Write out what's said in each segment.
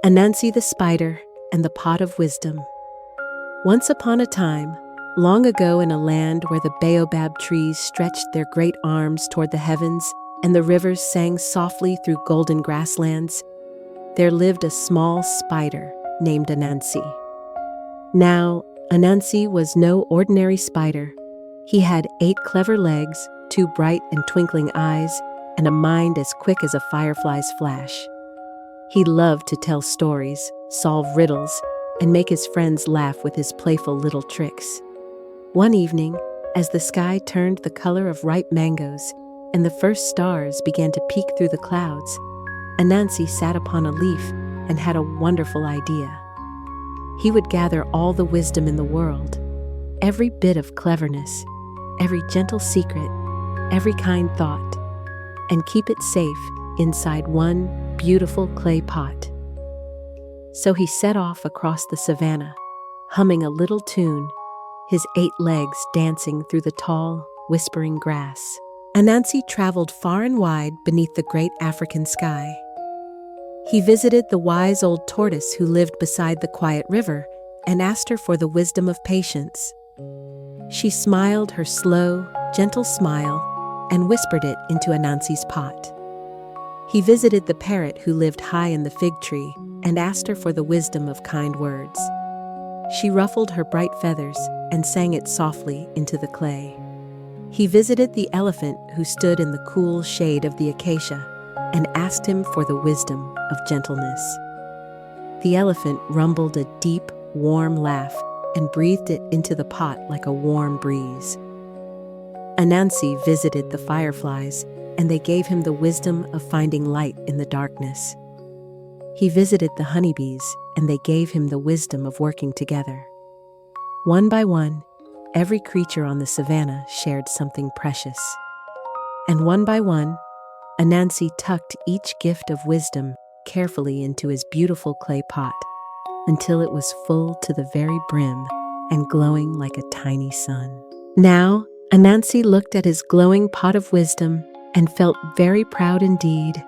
Anansi the Spider and the Pot of Wisdom. Once upon a time, long ago in a land where the baobab trees stretched their great arms toward the heavens and the rivers sang softly through golden grasslands, there lived a small spider named Anansi. Now, Anansi was no ordinary spider. He had 8 clever legs, 2 bright and twinkling eyes, and a mind as quick as a firefly's flash. He loved to tell stories, solve riddles, and make his friends laugh with his playful little tricks. One evening, as the sky turned the color of ripe mangoes and the first stars began to peek through the clouds, Anansi sat upon a leaf and had a wonderful idea. He would gather all the wisdom in the world, every bit of cleverness, every gentle secret, every kind thought, and keep it safe inside one beautiful clay pot. So he set off across the savannah, humming a little tune, his 8 legs dancing through the tall, whispering grass. Anansi traveled far and wide beneath the great African sky. He visited the wise old tortoise who lived beside the quiet river and asked her for the wisdom of patience. She smiled her slow, gentle smile and whispered it into Anansi's pot. He visited the parrot who lived high in the fig tree and asked her for the wisdom of kind words. She ruffled her bright feathers and sang it softly into the clay. He visited the elephant who stood in the cool shade of the acacia and asked him for the wisdom of gentleness. The elephant rumbled a deep, warm laugh and breathed it into the pot like a warm breeze. Anansi visited the fireflies, and they gave him the wisdom of finding light in the darkness. He visited the honeybees, and they gave him the wisdom of working together. One by one, every creature on the savannah shared something precious. And one by one, Anansi tucked each gift of wisdom carefully into his beautiful clay pot until it was full to the very brim and glowing like a tiny sun. Now, Anansi looked at his glowing pot of wisdom and felt very proud indeed.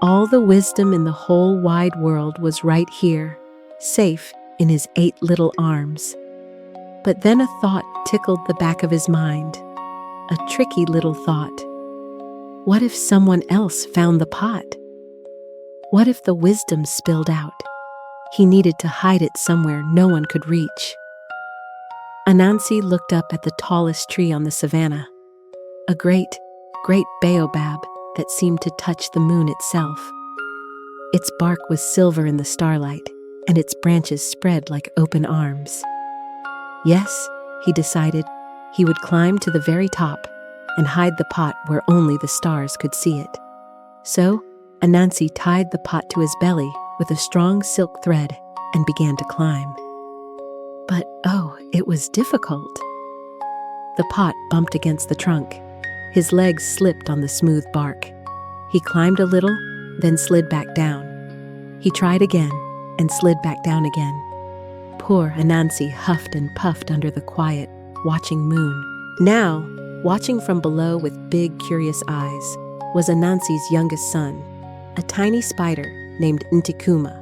All the wisdom in the whole wide world was right here, safe in his 8 little arms. But then a thought tickled the back of his mind, a tricky little thought. What if someone else found the pot? What if the wisdom spilled out? He needed to hide it somewhere no one could reach. Anansi looked up at the tallest tree on the savannah, a great baobab that seemed to touch the moon itself. Its bark was silver in the starlight, and its branches spread like open arms. Yes, he decided, he would climb to the very top and hide the pot where only the stars could see it. So, Anansi tied the pot to his belly with a strong silk thread and began to climb. But oh, it was difficult. The pot bumped against the trunk. His legs slipped on the smooth bark. He climbed a little, then slid back down. He tried again and slid back down again. Poor Anansi huffed and puffed under the quiet, watching moon. Now, watching from below with big, curious eyes, was Anansi's youngest son, a tiny spider named Ntikuma.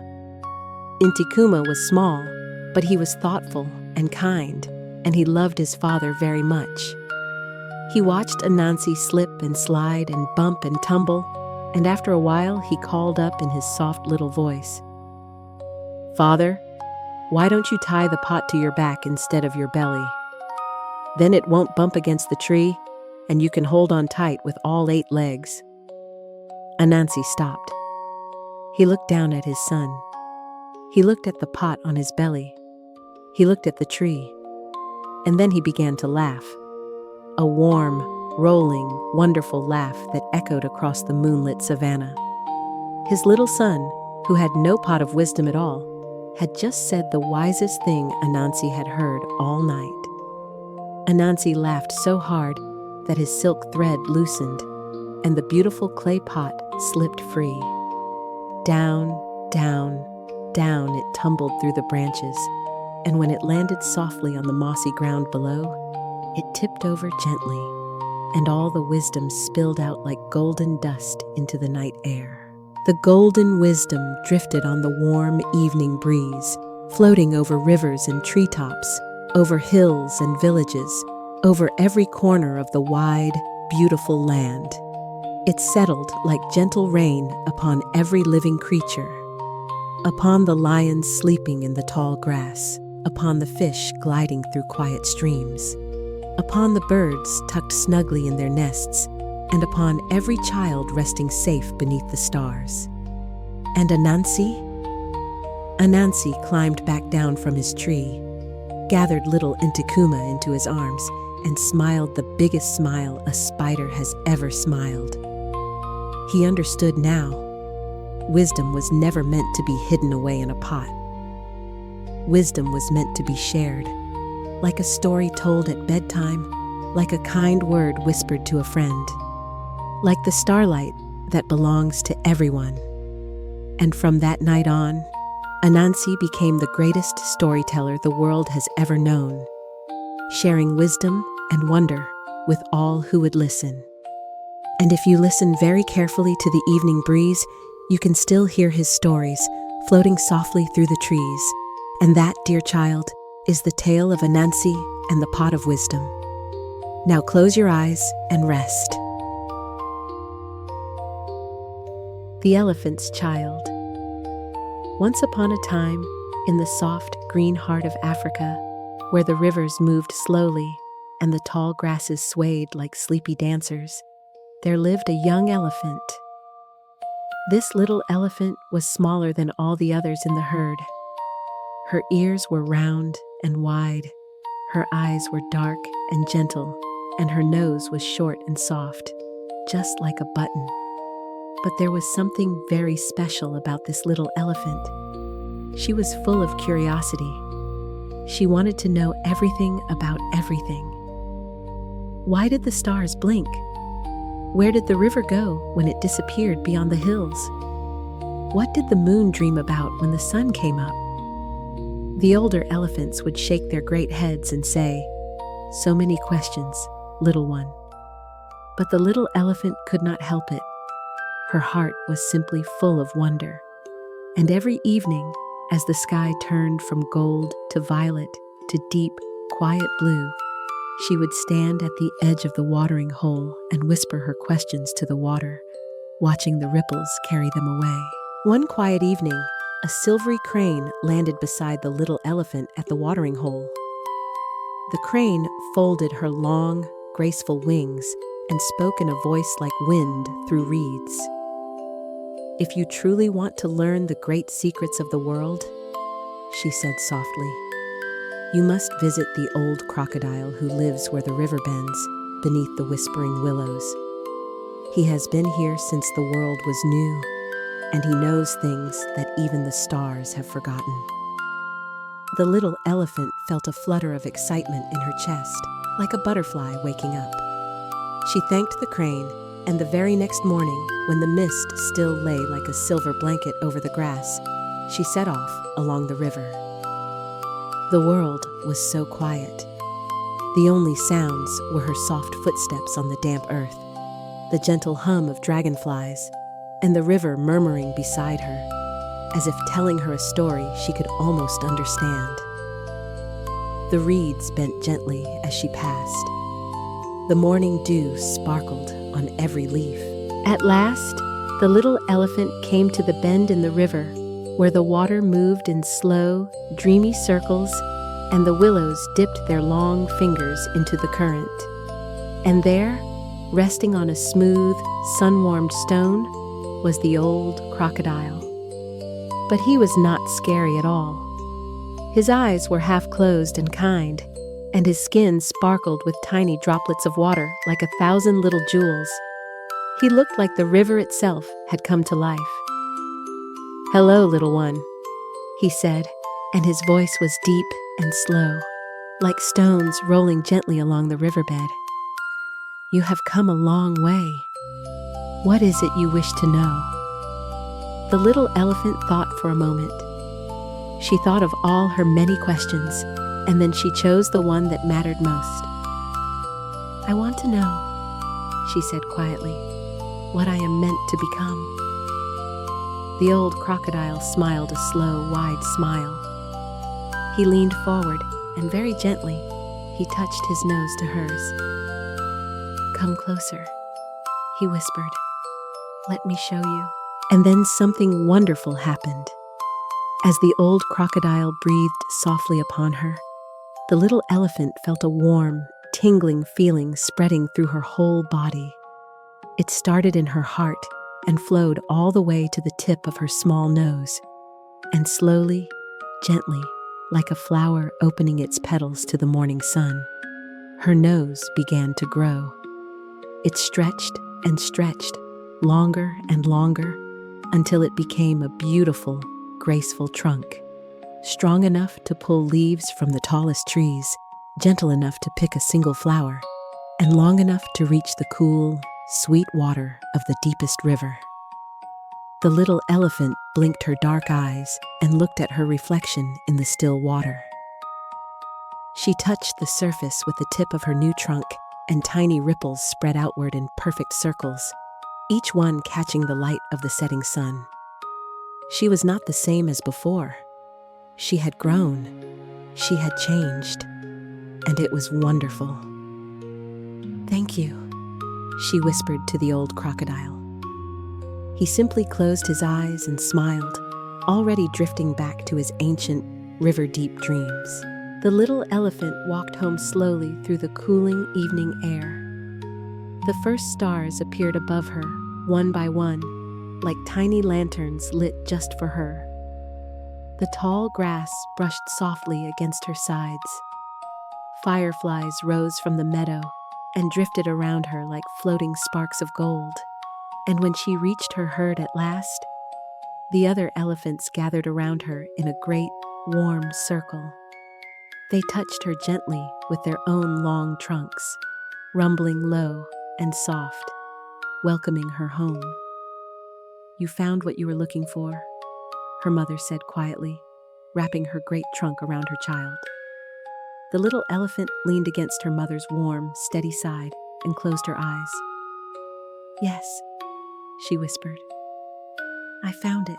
Ntikuma was small, but he was thoughtful and kind, and he loved his father very much. He watched Anansi slip and slide and bump and tumble, and after a while he called up in his soft little voice, "Father, why don't you tie the pot to your back instead of your belly? Then it won't bump against the tree, and you can hold on tight with all 8 legs." Anansi stopped. He looked down at his son. He looked at the pot on his belly. He looked at the tree. And then he began to laugh. A warm, rolling, wonderful laugh that echoed across the moonlit savannah. His little son, who had no pot of wisdom at all, had just said the wisest thing Anansi had heard all night. Anansi laughed so hard that his silk thread loosened, and the beautiful clay pot slipped free. Down, down, down it tumbled through the branches, and when it landed softly on the mossy ground below, it tipped over gently, and all the wisdom spilled out like golden dust into the night air. The golden wisdom drifted on the warm evening breeze, floating over rivers and treetops, over hills and villages, over every corner of the wide, beautiful land. It settled like gentle rain upon every living creature, upon the lions sleeping in the tall grass, upon the fish gliding through quiet streams, upon the birds tucked snugly in their nests, and upon every child resting safe beneath the stars. And Anansi climbed back down from his tree, gathered little Intikuma into his arms, and smiled the biggest smile a spider has ever smiled. He understood now. Wisdom was never meant to be hidden away in a pot. Wisdom was meant to be shared, like a story told at bedtime, like a kind word whispered to a friend, like the starlight that belongs to everyone. And from that night on, Anansi became the greatest storyteller the world has ever known, sharing wisdom and wonder with all who would listen. And if you listen very carefully to the evening breeze, you can still hear his stories floating softly through the trees. And that, dear child, is the tale of Anansi and the pot of wisdom. Now close your eyes and rest. The Elephant's Child. Once upon a time, in the soft green heart of Africa, where the rivers moved slowly and the tall grasses swayed like sleepy dancers, there lived a young elephant. This little elephant was smaller than all the others in the herd. Her ears were round and wide, her eyes were dark and gentle, and her nose was short and soft, just like a button. But there was something very special about this little elephant. She was full of curiosity. She wanted to know everything about everything. Why did the stars blink? Where did the river go when it disappeared beyond the hills? What did the moon dream about when the sun came up? The older elephants would shake their great heads and say, "So many questions, little one." But the little elephant could not help it. Her heart was simply full of wonder. And every evening, as the sky turned from gold to violet to deep, quiet blue, she would stand at the edge of the watering hole and whisper her questions to the water, watching the ripples carry them away. One quiet evening, a silvery crane landed beside the little elephant at the watering hole. The crane folded her long, graceful wings and spoke in a voice like wind through reeds. "If you truly want to learn the great secrets of the world," she said softly, "you must visit the old crocodile who lives where the river bends, beneath the whispering willows. He has been here since the world was new, and he knows things that even the stars have forgotten." The little elephant felt a flutter of excitement in her chest, like a butterfly waking up. She thanked the crane, and the very next morning, when the mist still lay like a silver blanket over the grass, she set off along the river. The world was so quiet. The only sounds were her soft footsteps on the damp earth, the gentle hum of dragonflies, and the river murmuring beside her, as if telling her a story she could almost understand. The reeds bent gently as she passed. The morning dew sparkled on every leaf. At last, the little elephant came to the bend in the river, where the water moved in slow, dreamy circles, and the willows dipped their long fingers into the current. And there, resting on a smooth, sun-warmed stone, was the old crocodile. But he was not scary at all. His eyes were half closed and kind, and his skin sparkled with tiny droplets of water like 1,000 little jewels. He looked like the river itself had come to life. "Hello, little one," he said, and his voice was deep and slow, like stones rolling gently along the riverbed. "You have come a long way. What is it you wish to know?" The little elephant thought for a moment. She thought of all her many questions, and then she chose the one that mattered most. "I want to know," she said quietly, "what I am meant to become." The old crocodile smiled a slow, wide smile. He leaned forward, and very gently, he touched his nose to hers. "Come closer," he whispered. "Let me show you." And then something wonderful happened. As the old crocodile breathed softly upon her, the little elephant felt a warm, tingling feeling spreading through her whole body. It started in her heart and flowed all the way to the tip of her small nose. And slowly, gently, like a flower opening its petals to the morning sun, her nose began to grow. It stretched and stretched, longer and longer, until it became a beautiful, graceful trunk, strong enough to pull leaves from the tallest trees, gentle enough to pick a single flower, and long enough to reach the cool, sweet water of the deepest river. The little elephant blinked her dark eyes and looked at her reflection in the still water. She touched the surface with the tip of her new trunk, and tiny ripples spread outward in perfect circles, each one catching the light of the setting sun. She was not the same as before. She had grown, she had changed, and it was wonderful. "Thank you," she whispered to the old crocodile. He simply closed his eyes and smiled, already drifting back to his ancient, river-deep dreams. The little elephant walked home slowly through the cooling evening air. The first stars appeared above her, one by one, like tiny lanterns lit just for her. The tall grass brushed softly against her sides. Fireflies rose from the meadow and drifted around her like floating sparks of gold. And when she reached her herd at last, the other elephants gathered around her in a great, warm circle. They touched her gently with their own long trunks, rumbling low and soft, welcoming her home. "You found what you were looking for," her mother said quietly, wrapping her great trunk around her child. The little elephant leaned against her mother's warm, steady side and closed her eyes. "Yes," she whispered. "I found it."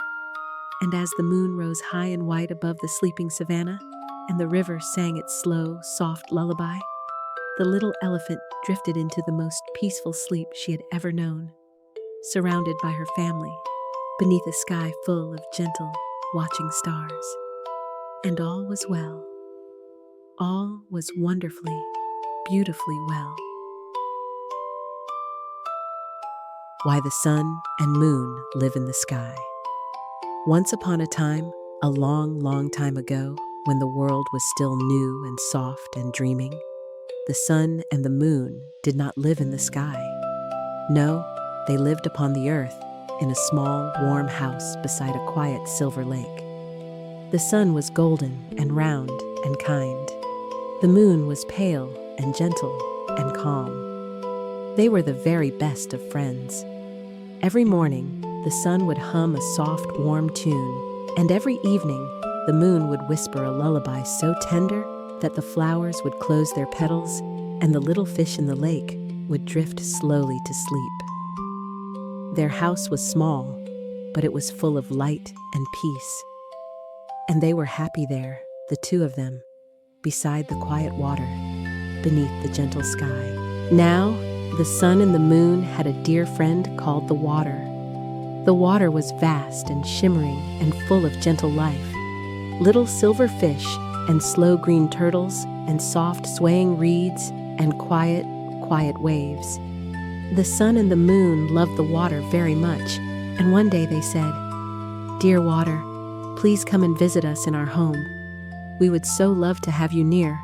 And as the moon rose high and white above the sleeping savannah, and the river sang its slow, soft lullaby, the little elephant drifted into the most peaceful sleep she had ever known, surrounded by her family, beneath a sky full of gentle, watching stars. And all was well. All was wonderfully, beautifully well. Why the sun and moon live in the sky. Once upon a time, a long, long time ago, when the world was still new and soft and dreaming, the sun and the moon did not live in the sky. No, they lived upon the earth, in a small, warm house beside a quiet silver lake. The sun was golden and round and kind. The moon was pale and gentle and calm. They were the very best of friends. Every morning, the sun would hum a soft, warm tune, and every evening, the moon would whisper a lullaby so tender that the flowers would close their petals and the little fish in the lake would drift slowly to sleep. Their house was small, but it was full of light and peace. And they were happy there, the two of them, beside the quiet water, beneath the gentle sky. Now, the sun and the moon had a dear friend called the water. The water was vast and shimmering and full of gentle life. Little silver fish and slow green turtles and soft swaying reeds and quiet, quiet waves. The sun and the moon loved the water very much, and one day they said, "Dear water, please come and visit us in our home. We would so love to have you near."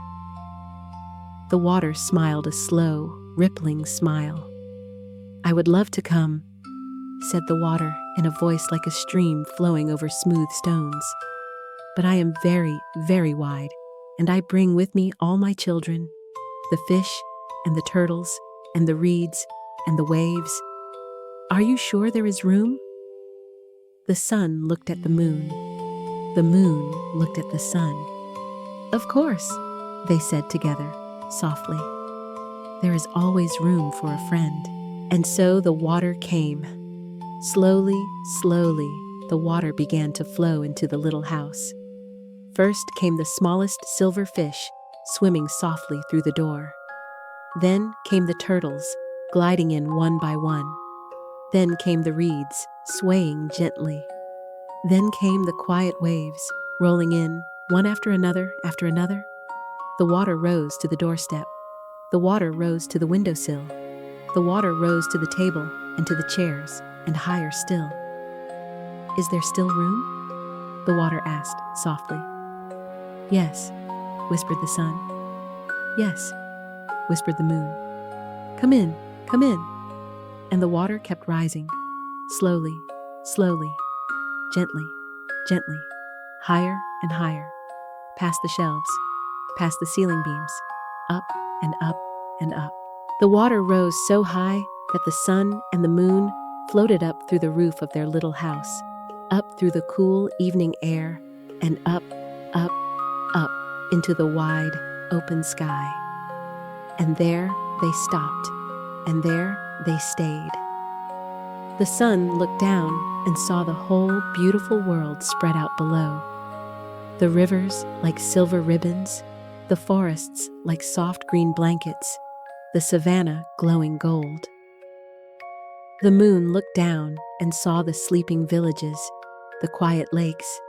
The water smiled a slow, rippling smile. "I would love to come," said the water in a voice like a stream flowing over smooth stones. "But I am very, very wide, and I bring with me all my children, the fish and the turtles and the reeds and the waves. Are you sure there is room?" The sun looked at the moon. The moon looked at the sun. "Of course," they said together, softly. "There is always room for a friend." And so the water came. Slowly, slowly, the water began to flow into the little house. First came the smallest silver fish, swimming softly through the door. Then came the turtles, gliding in one by one. Then came the reeds, swaying gently. Then came the quiet waves, rolling in, one after another after another. The water rose to the doorstep. The water rose to the windowsill. The water rose to the table and to the chairs, and higher still. "Is there still room?" the water asked softly. "Yes," whispered the sun. "Yes," whispered the moon. Come in, come in." And the water kept rising, slowly, slowly, gently, gently, higher and higher, past the shelves, past the ceiling beams, up and up and up. The water rose so high that the sun and the moon floated up through the roof of their little house, up through the cool evening air, and up, up, up into the wide, open sky. And there they stopped, and there they stayed. The sun looked down and saw the whole beautiful world spread out below. The rivers like silver ribbons, the forests like soft green blankets, the savanna glowing gold. The moon looked down and saw the sleeping villages, the quiet lakes,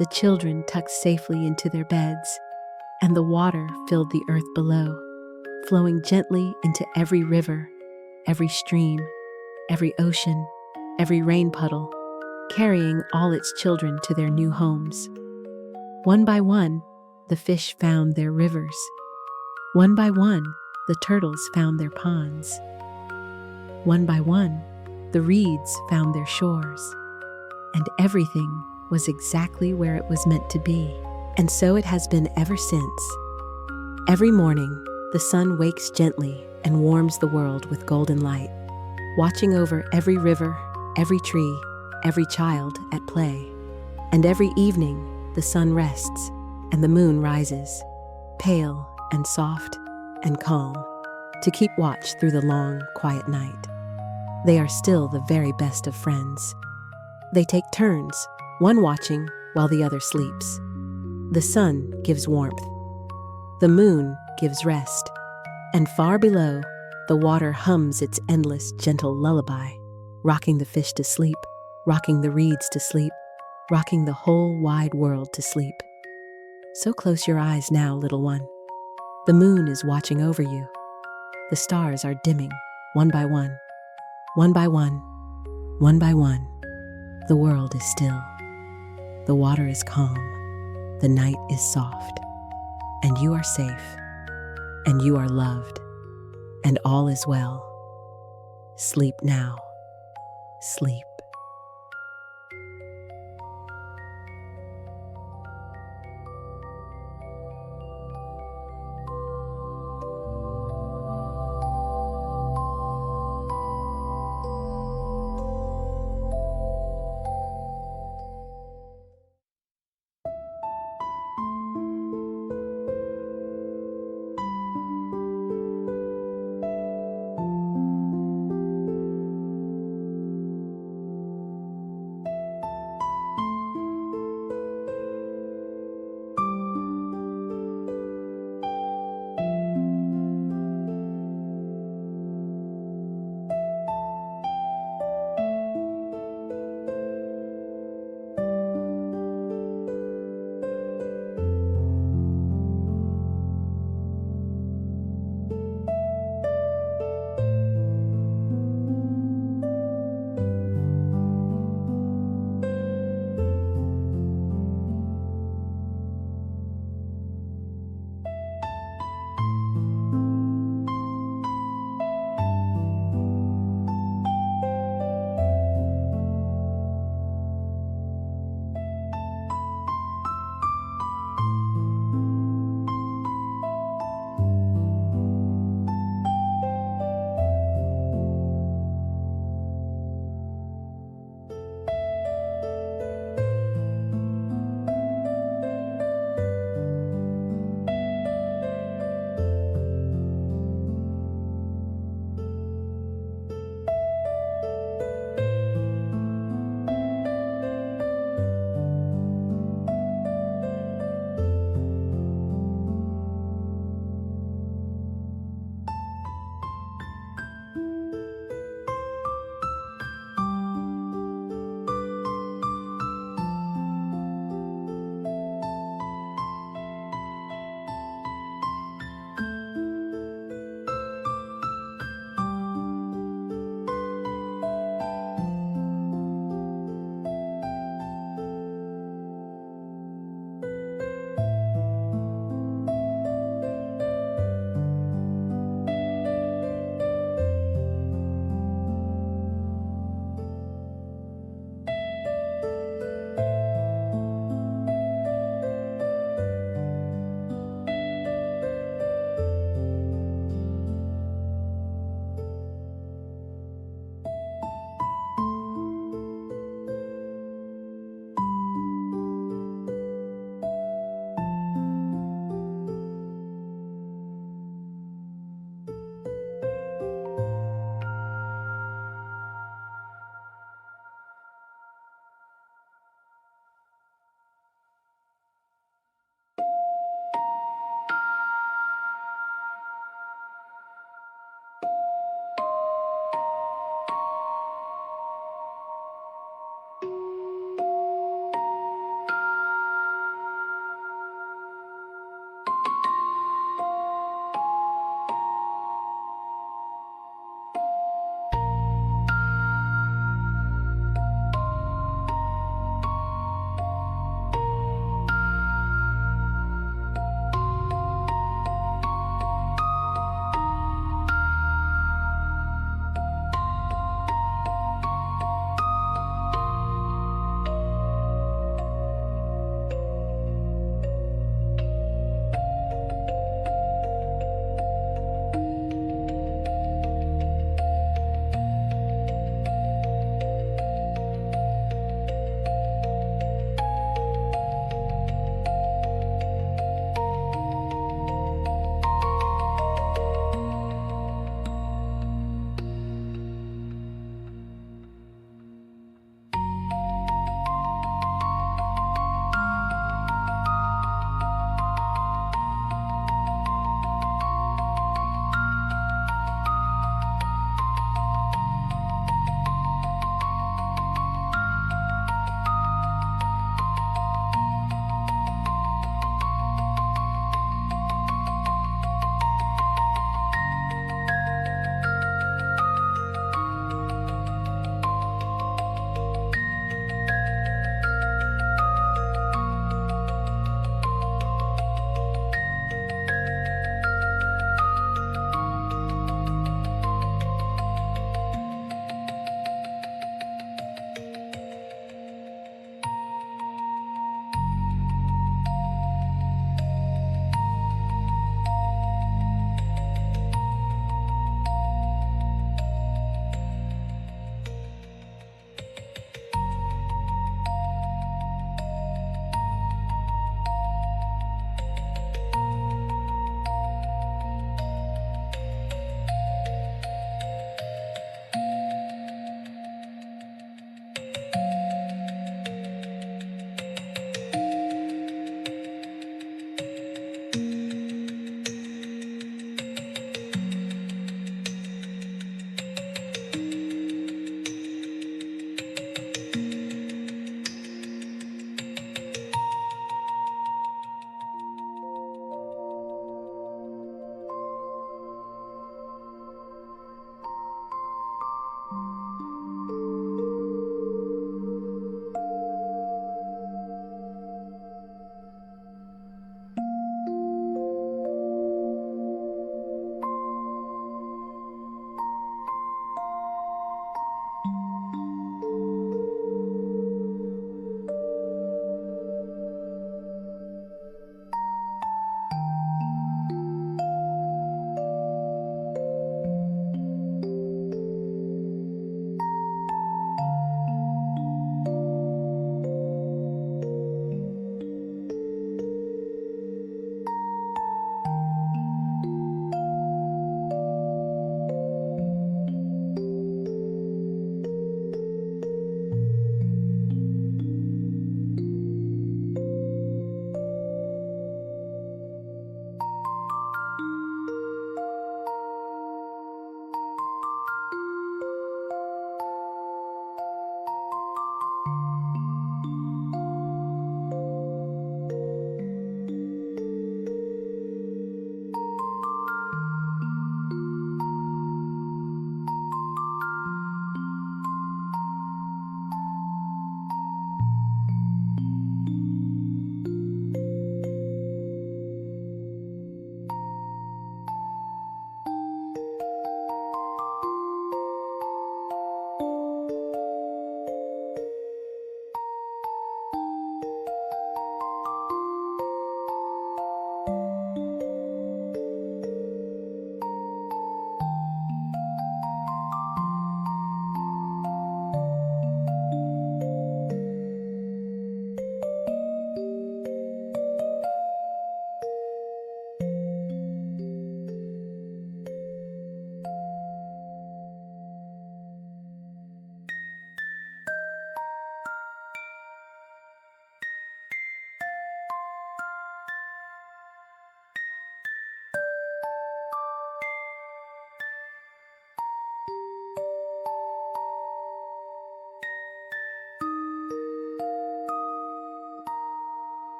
the children tucked safely into their beds, and the water filled the earth below, flowing gently into every river, every stream, every ocean, every rain puddle, carrying all its children to their new homes. One by one, the fish found their rivers. One by one, the turtles found their ponds. One by one, the reeds found their shores. And everything was exactly where it was meant to be. And so it has been ever since. Every morning, the sun wakes gently and warms the world with golden light, watching over every river, every tree, every child at play. And every evening, the sun rests and the moon rises, pale and soft and calm, to keep watch through the long, quiet night. They are still the very best of friends. They take turns, one watching while the other sleeps. The sun gives warmth. The moon gives rest. And far below, the water hums its endless, gentle lullaby, rocking the fish to sleep, rocking the reeds to sleep, rocking the whole wide world to sleep. So close your eyes now, little one. The moon is watching over you. The stars are dimming, one by one. One by one, one by one, the world is still. The water is calm, the night is soft, and you are safe, and you are loved, and all is well. Sleep now, sleep.